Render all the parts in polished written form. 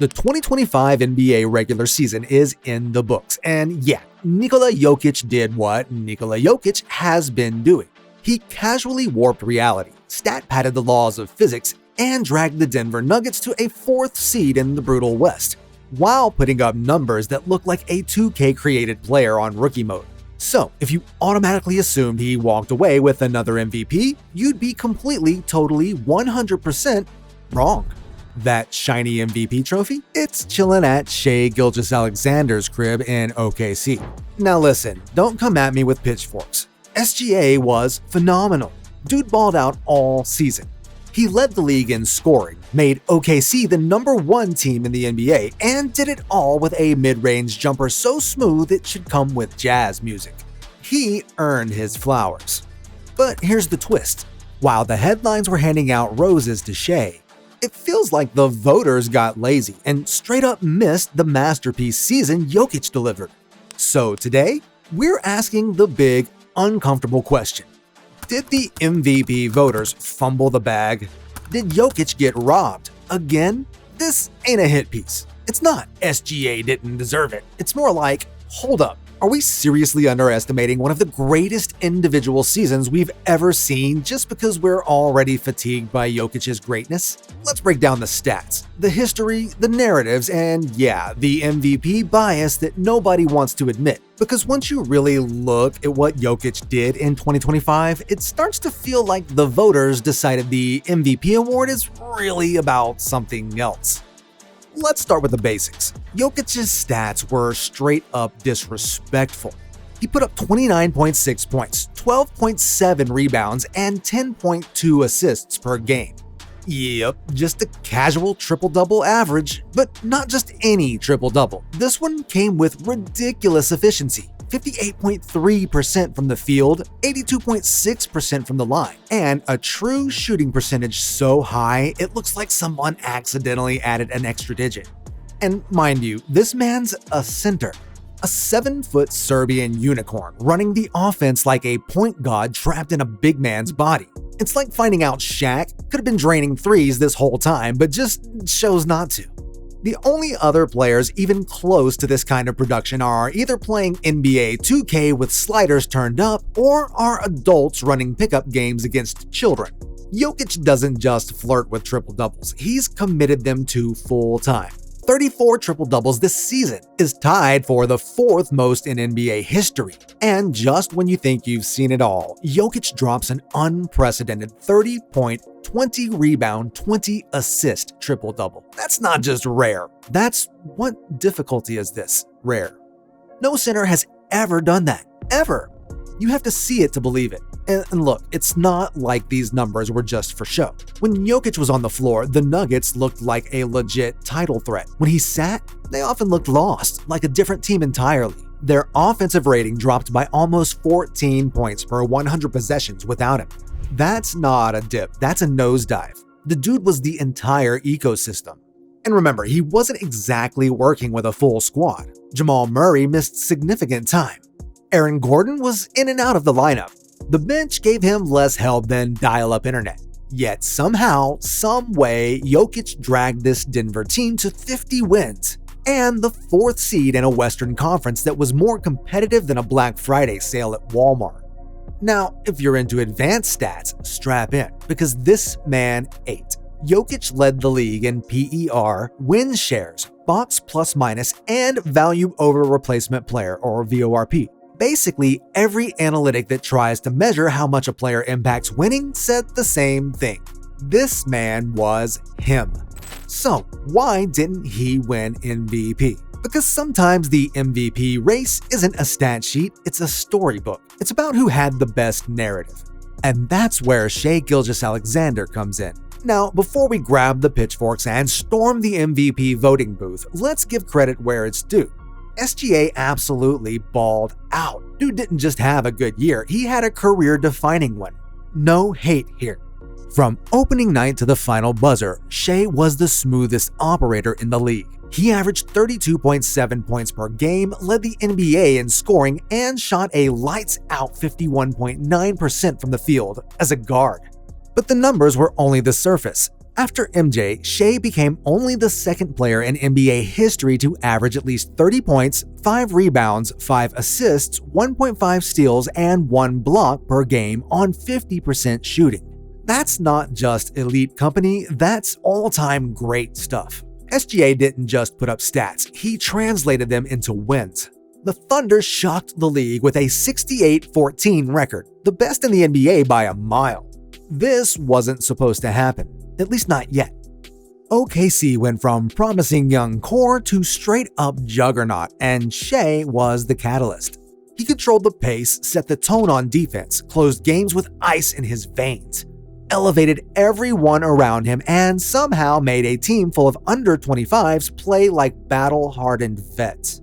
The 2025 NBA regular season is in the books, and yeah, Nikola Jokić did what Nikola Jokić has been doing. He casually warped reality, stat-padded the laws of physics, and dragged the Denver Nuggets to a 4th seed in the brutal West, while putting up numbers that look like a 2K-created player on rookie mode. So, if you automatically assumed he walked away with another MVP, you'd be completely, totally, 100% wrong. That shiny MVP trophy? It's chillin' at Shai Gilgeous-Alexander's crib in OKC. Now listen, don't come at me with pitchforks. SGA was phenomenal. Dude balled out all season. He led the league in scoring, made OKC the #1 team in the NBA, and did it all with a mid-range jumper so smooth it should come with jazz music. He earned his flowers. But here's the twist. While the headlines were handing out roses to Shai, it feels like the voters got lazy and straight up missed the masterpiece season Jokić delivered. So today, we're asking the big, uncomfortable question. Did the MVP voters fumble the bag? Did Jokić get robbed again? This ain't a hit piece. It's not SGA didn't deserve it. It's more like, hold up, are we seriously underestimating one of the greatest individual seasons we've ever seen just because we're already fatigued by Jokic's greatness? Let's break down the stats, the history, the narratives, and yeah, the MVP bias that nobody wants to admit. Because once you really look at what Jokić did in 2025, it starts to feel like the voters decided the MVP award is really about something else. Let's start with the basics. Jokic's stats were straight up disrespectful. He put up 29.6 points, 12.7 rebounds, and 10.2 assists per game. Yep, just a casual triple-double average, but not just any triple-double. This one came with ridiculous efficiency. 58.3% from the field, 82.6% from the line, and a true shooting percentage so high it looks like someone accidentally added an extra digit. And mind you, this man's a center. A 7-foot Serbian unicorn running the offense like a point guard trapped in a big man's body. It's like finding out Shaq could have been draining threes this whole time, but just chose not to. The only other players even close to this kind of production are either playing NBA 2K with sliders turned up or are adults running pickup games against children. Jokić doesn't just flirt with triple-doubles, he's committed them to full-time. 34 triple-doubles this season is tied for the 4th most in NBA history. And just when you think you've seen it all, Jokić drops an unprecedented 30-point, 20 rebound, 20 assist triple-double. That's not just rare. That's what difficulty is this? Rare. No center has ever done that. Ever. You have to see it to believe it. And look, it's not like these numbers were just for show. When Jokić was on the floor, the Nuggets looked like a legit title threat. When he sat, they often looked lost, like a different team entirely. Their offensive rating dropped by almost 14 points per 100 possessions without him. That's not a dip, that's a nosedive. The dude was the entire ecosystem. And remember, he wasn't exactly working with a full squad. Jamal Murray missed significant time. Aaron Gordon was in and out of the lineup. The bench gave him less help than dial-up internet. Yet somehow, some way, Jokić dragged this Denver team to 50 wins and the 4th seed in a Western Conference that was more competitive than a Black Friday sale at Walmart. Now, if you're into advanced stats, strap in, because this man ate. Jokić led the league in PER, win shares, box plus minus, and value over replacement player, or VORP. Basically, every analytic that tries to measure how much a player impacts winning said the same thing. This man was him. So, why didn't he win MVP? Because sometimes the MVP race isn't a stat sheet, it's a storybook. It's about who had the best narrative. And that's where Shai Gilgeous-Alexander comes in. Now, before we grab the pitchforks and storm the MVP voting booth, let's give credit where it's due. SGA absolutely balled out. Dude didn't just have a good year, he had a career-defining one. No hate here. From opening night to the final buzzer, Shai was the smoothest operator in the league. He averaged 32.7 points per game, led the NBA in scoring, and shot a lights-out 51.9% from the field as a guard. But the numbers were only the surface. After MJ, Shai became only the second player in NBA history to average at least 30 points, 5 rebounds, 5 assists, 1.5 steals, and 1 block per game on 50% shooting. That's not just elite company, that's all-time great stuff. SGA didn't just put up stats, he translated them into wins. The Thunder shocked the league with a 68-14 record, the best in the NBA by a mile. This wasn't supposed to happen, at least not yet. OKC went from promising young core to straight-up juggernaut, and Shai was the catalyst. He controlled the pace, set the tone on defense, closed games with ice in his veins, elevated everyone around him, and somehow made a team full of under-25s play like battle-hardened vets.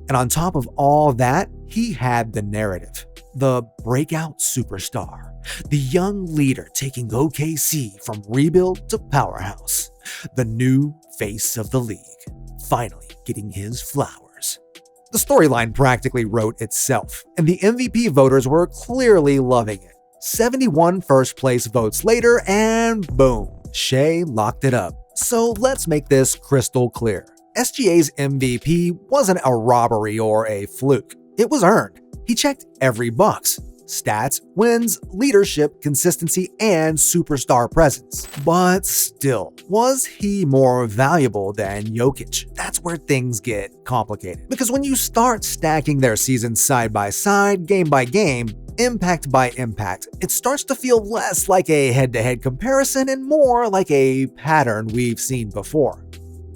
And on top of all that, he had the narrative. The breakout superstar. The young leader taking OKC from rebuild to powerhouse. The new face of the league. Finally getting his flowers. The storyline practically wrote itself, and the MVP voters were clearly loving it. 71 first-place votes later, and boom, Shai locked it up. So let's make this crystal clear. SGA's MVP wasn't a robbery or a fluke. It was earned. He checked every box. Stats, wins, leadership, consistency, and superstar presence. But still, was he more valuable than Jokić? That's where things get complicated. Because when you start stacking their seasons side by side, game by game, impact by impact, it starts to feel less like a head-to-head comparison and more like a pattern we've seen before.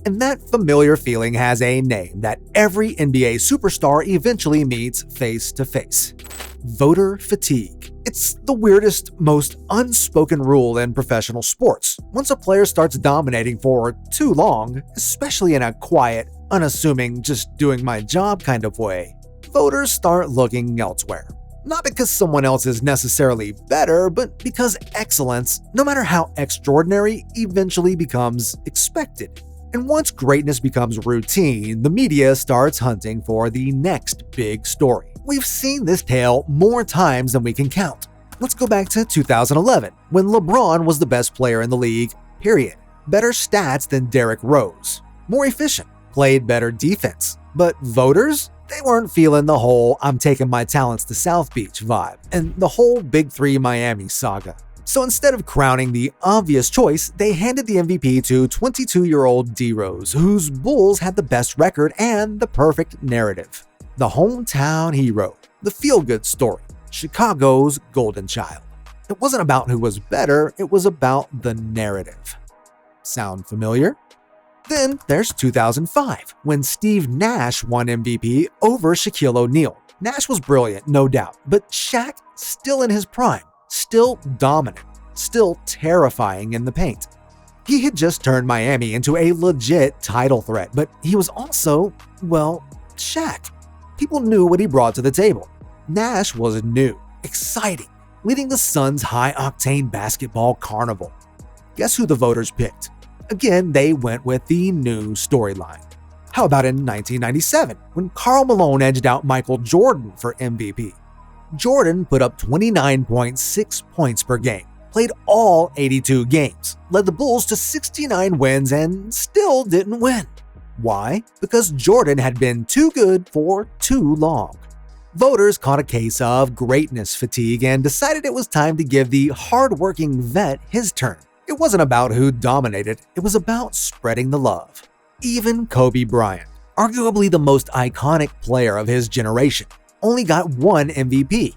And that familiar feeling has a name that every NBA superstar eventually meets face to face. Voter fatigue. It's the weirdest, most unspoken rule in professional sports. Once a player starts dominating for too long, especially in a quiet, unassuming, just doing my job kind of way, voters start looking elsewhere. Not because someone else is necessarily better, but because excellence, no matter how extraordinary, eventually becomes expected. And once greatness becomes routine, the media starts hunting for the next big story. We've seen this tale more times than we can count. Let's go back to 2011, when LeBron was the best player in the league, period. Better stats than Derrick Rose. More efficient. Played better defense. But voters? They weren't feeling the whole "I'm taking my talents to South Beach" vibe, and the whole Big Three Miami saga. So instead of crowning the obvious choice, they handed the MVP to 22-year-old D-Rose, whose Bulls had the best record and the perfect narrative. The hometown hero, the feel-good story, Chicago's golden child. It wasn't about who was better, it was about the narrative. Sound familiar? Then there's 2005, when Steve Nash won MVP over Shaquille O'Neal. Nash was brilliant, no doubt, but Shaq, still in his prime. Still dominant, still terrifying in the paint. He had just turned Miami into a legit title threat, but he was also, well, Shaq. People knew what he brought to the table. Nash was new, exciting, leading the Suns' high-octane basketball carnival. Guess who the voters picked? Again, they went with the new storyline. How about in 1997, when Karl Malone edged out Michael Jordan for MVP? Jordan put up 29.6 points per game, played all 82 games, led the Bulls to 69 wins, and still didn't win. Why? Because Jordan had been too good for too long. Voters caught a case of greatness fatigue and decided it was time to give the hard-working vet his turn. It wasn't about who dominated, it was about spreading the love. Even Kobe Bryant, arguably the most iconic player of his generation, only got one MVP.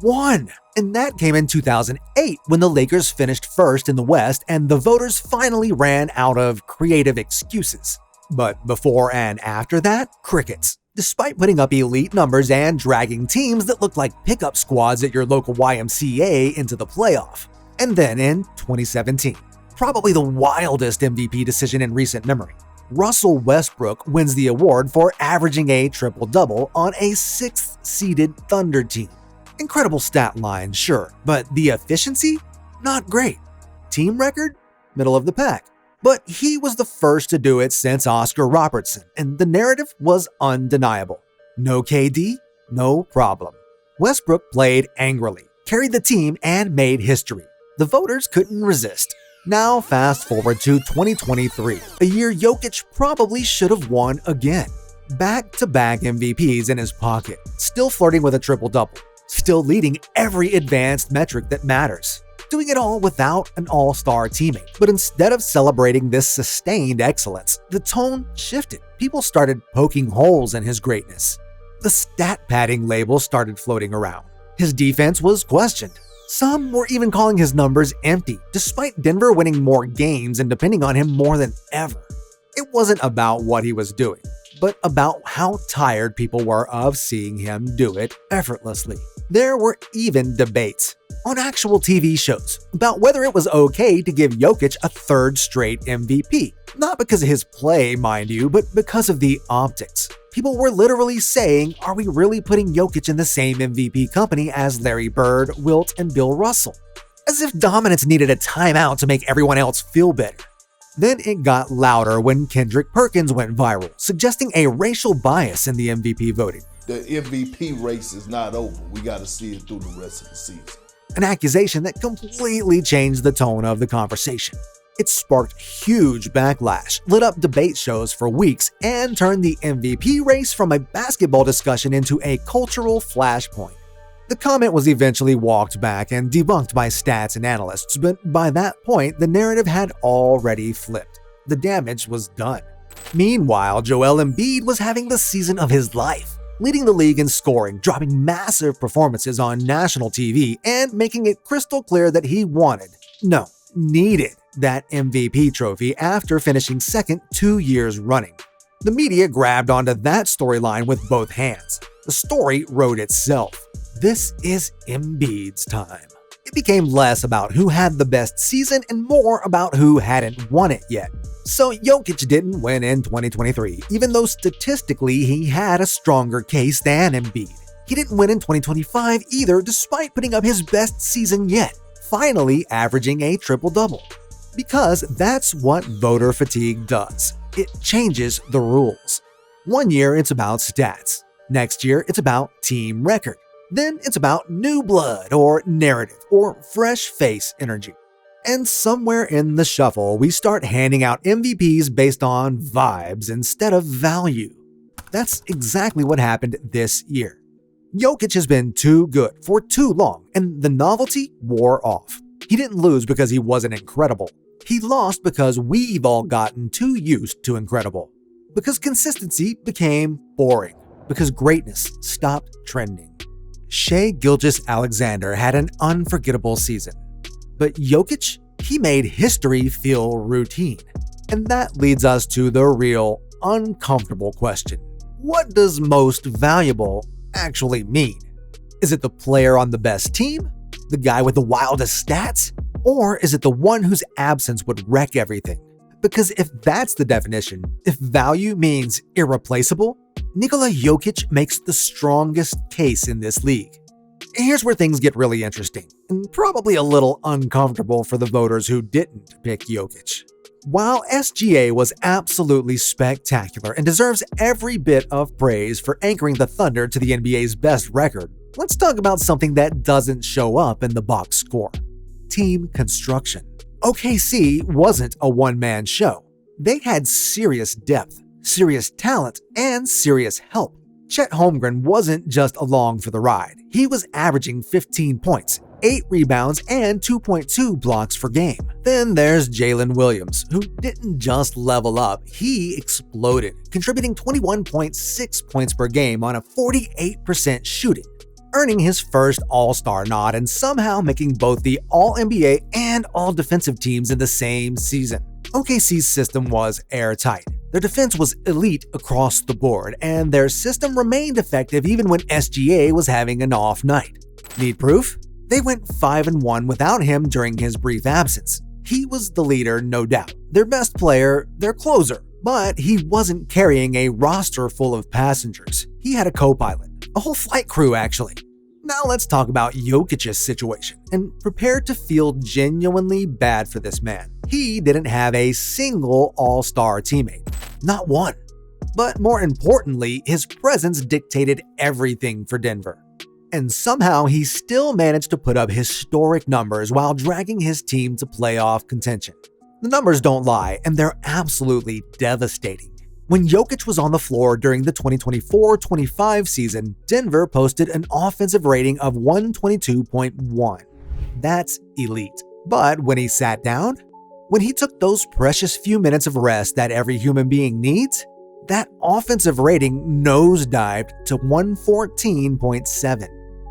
One! And that came in 2008 when the Lakers finished first in the West and the voters finally ran out of creative excuses. But before and after that, crickets. Despite putting up elite numbers and dragging teams that looked like pickup squads at your local YMCA into the playoff. And then in 2017, probably the wildest MVP decision in recent memory, Russell Westbrook wins the award for averaging a triple-double on a 6th-seeded Thunder team. Incredible stat line, sure, but the efficiency? Not great. Team record? Middle of the pack. But he was the first to do it since Oscar Robertson, and the narrative was undeniable. No KD? No problem. Westbrook played angrily, carried the team, and made history. The voters couldn't resist. Now fast forward to 2023, a year Jokić probably should have won again. Back-to-back MVPs in his pocket, still flirting with a triple-double, still leading every advanced metric that matters. Doing it all without an all-star teammate. But instead of celebrating this sustained excellence, the tone shifted. People started poking holes in his greatness. The stat padding label started floating around. His defense was questioned. Some were even calling his numbers empty, despite Denver winning more games and depending on him more than ever. It wasn't about what he was doing, but about how tired people were of seeing him do it effortlessly. There were even debates on actual TV shows about whether it was okay to give Jokić a third straight MVP. Not because of his play, mind you, but because of the optics. People were literally saying, are we really putting Jokić in the same MVP company as Larry Bird, Wilt, and Bill Russell? As if dominance needed a timeout to make everyone else feel better. Then it got louder when Kendrick Perkins went viral, suggesting a racial bias in the MVP voting. The MVP race is not over. We got to see it through the rest of the season. An accusation that completely changed the tone of the conversation. It sparked huge backlash, lit up debate shows for weeks, and turned the MVP race from a basketball discussion into a cultural flashpoint. The comment was eventually walked back and debunked by stats and analysts, but by that point, the narrative had already flipped. The damage was done. Meanwhile, Joel Embiid was having the season of his life, leading the league in scoring, dropping massive performances on national TV, and making it crystal clear that he needed that MVP trophy after finishing second 2 years running. The media grabbed onto that storyline with both hands. The story wrote itself. This is Embiid's time. It became less about who had the best season and more about who hadn't won it yet. So Jokić didn't win in 2023, even though statistically he had a stronger case than Embiid. He didn't win in 2025 either, despite putting up his best season yet, finally averaging a triple-double. Because that's what voter fatigue does. It changes the rules. One year it's about stats. Next year it's about team record. Then it's about new blood or narrative or fresh face energy. And somewhere in the shuffle, we start handing out MVPs based on vibes instead of value. That's exactly what happened this year. Jokić has been too good for too long, and the novelty wore off. He didn't lose because he wasn't incredible. He lost because we've all gotten too used to incredible. Because consistency became boring. Because greatness stopped trending. Shai Gilgeous-Alexander had an unforgettable season. But Jokić, he made history feel routine. And that leads us to the real, uncomfortable question. What does most valuable actually mean? Is it the player on the best team? The guy with the wildest stats? Or is it the one whose absence would wreck everything? Because if that's the definition, if value means irreplaceable, Nikola Jokić makes the strongest case in this league. Here's where things get really interesting, and probably a little uncomfortable for the voters who didn't pick Jokić. While SGA was absolutely spectacular and deserves every bit of praise for anchoring the Thunder to the NBA's best record, let's talk about something that doesn't show up in the box score. Team construction. OKC wasn't a one-man show. They had serious depth, serious talent, and serious help. Chet Holmgren wasn't just along for the ride. He was averaging 15 points, 8 rebounds, and 2.2 blocks per game. Then there's Jalen Williams, who didn't just level up, he exploded, contributing 21.6 points per game on a 48% shooting, earning his first All-Star nod and somehow making both the All-NBA and All-Defensive teams in the same season. OKC's system was airtight. Their defense was elite across the board, and their system remained effective even when SGA was having an off night. Need proof? They went 5-1 without him during his brief absence. He was the leader, no doubt, their best player, their closer, but he wasn't carrying a roster full of passengers. He had a co-pilot, a whole flight crew actually. Now let's talk about Jokic's situation, and prepare to feel genuinely bad for this man. He didn't have a single all-star teammate. Not one. But more importantly, his presence dictated everything for Denver. and somehow he still managed to put up historic numbers while dragging his team to playoff contention. The numbers don't lie, and they're absolutely devastating. When Jokić was on the floor during the 2024-25 season, Denver posted an offensive rating of 122.1. That's elite. But when he sat down, when he took those precious few minutes of rest that every human being needs, that offensive rating nosedived to 114.7.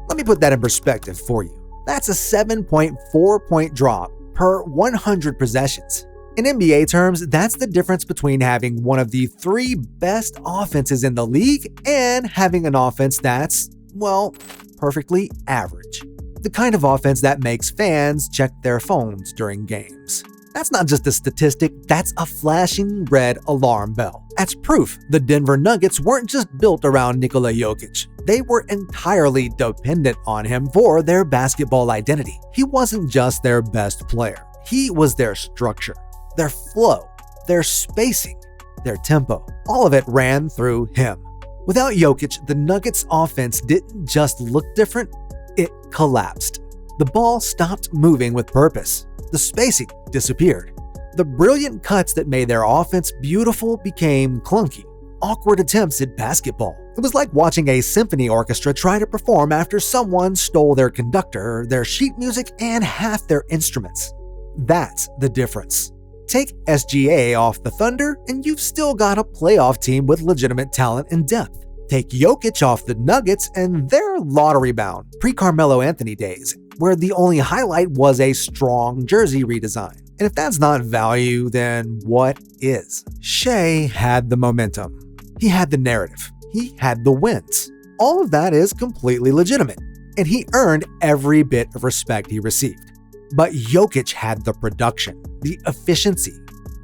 Let me put that in perspective for you. That's a 7.4-point drop per 100 possessions. In NBA terms, that's the difference between having one of the 3 best offenses in the league and having an offense that's, well, perfectly average. The kind of offense that makes fans check their phones during games. That's not just a statistic, that's a flashing red alarm bell. That's proof the Denver Nuggets weren't just built around Nikola Jokić. They were entirely dependent on him for their basketball identity. He wasn't just their best player. He was their structure, their flow, their spacing, their tempo. All of it ran through him. Without Jokić, the Nuggets offense didn't just look different, it collapsed. The ball stopped moving with purpose. The spacing disappeared. The brilliant cuts that made their offense beautiful became clunky, awkward attempts at basketball. It was like watching a symphony orchestra try to perform after someone stole their conductor, their sheet music, and half their instruments. That's the difference. Take SGA off the Thunder, and you've still got a playoff team with legitimate talent and depth. Take Jokić off the Nuggets, and they're lottery-bound, pre-Carmelo Anthony days, where the only highlight was a strong jersey redesign. And if that's not value, then what is? Shai had the momentum. He had the narrative. He had the wins. All of that is completely legitimate, and he earned every bit of respect he received. But Jokić had the production, the efficiency,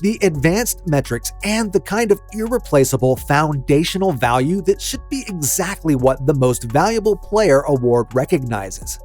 the advanced metrics, and the kind of irreplaceable foundational value that should be exactly what the Most Valuable Player award recognizes.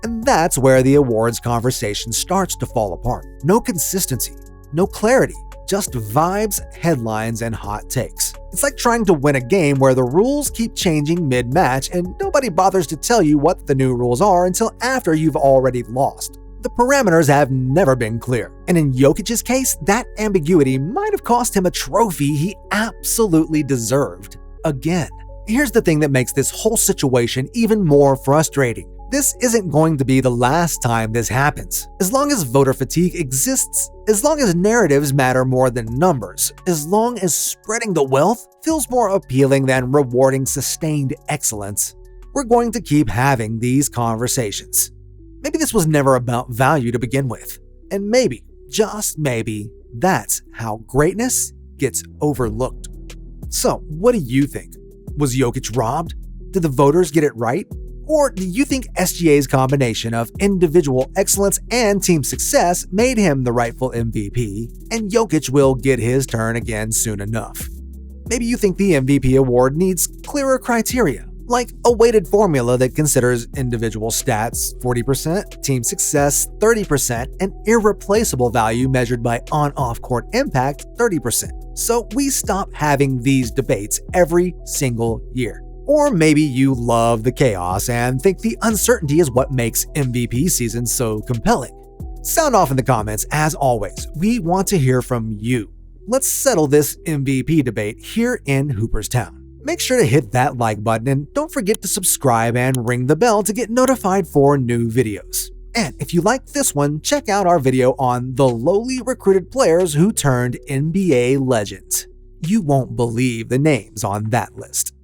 And that's where the awards conversation starts to fall apart. No consistency, no clarity, just vibes, headlines, and hot takes. It's like trying to win a game where the rules keep changing mid-match and nobody bothers to tell you what the new rules are until after you've already lost. The parameters have never been clear, and in Jokic's case, that ambiguity might have cost him a trophy he absolutely deserved. Again, here's the thing that makes this whole situation even more frustrating. This isn't going to be the last time this happens. As long as voter fatigue exists, as long as narratives matter more than numbers, as long as spreading the wealth feels more appealing than rewarding sustained excellence, we're going to keep having these conversations. Maybe this was never about value to begin with. And maybe, just maybe, that's how greatness gets overlooked. So, what do you think? Was Jokić robbed? Did the voters get it right? Or do you think SGA's combination of individual excellence and team success made him the rightful MVP, and Jokić will get his turn again soon enough? Maybe you think the MVP award needs clearer criteria, like a weighted formula that considers individual stats 40%, team success 30%, and irreplaceable value measured by on-off court impact 30%. So we stop having these debates every single year. Or maybe you love the chaos and think the uncertainty is what makes MVP season so compelling. Sound off in the comments. As always, we want to hear from you. Let's settle this MVP debate here in Hooperstown. Make sure to hit that like button and don't forget to subscribe and ring the bell to get notified for new videos. And if you like this one, check out our video on the lowly recruited players who turned NBA legends. You won't believe the names on that list.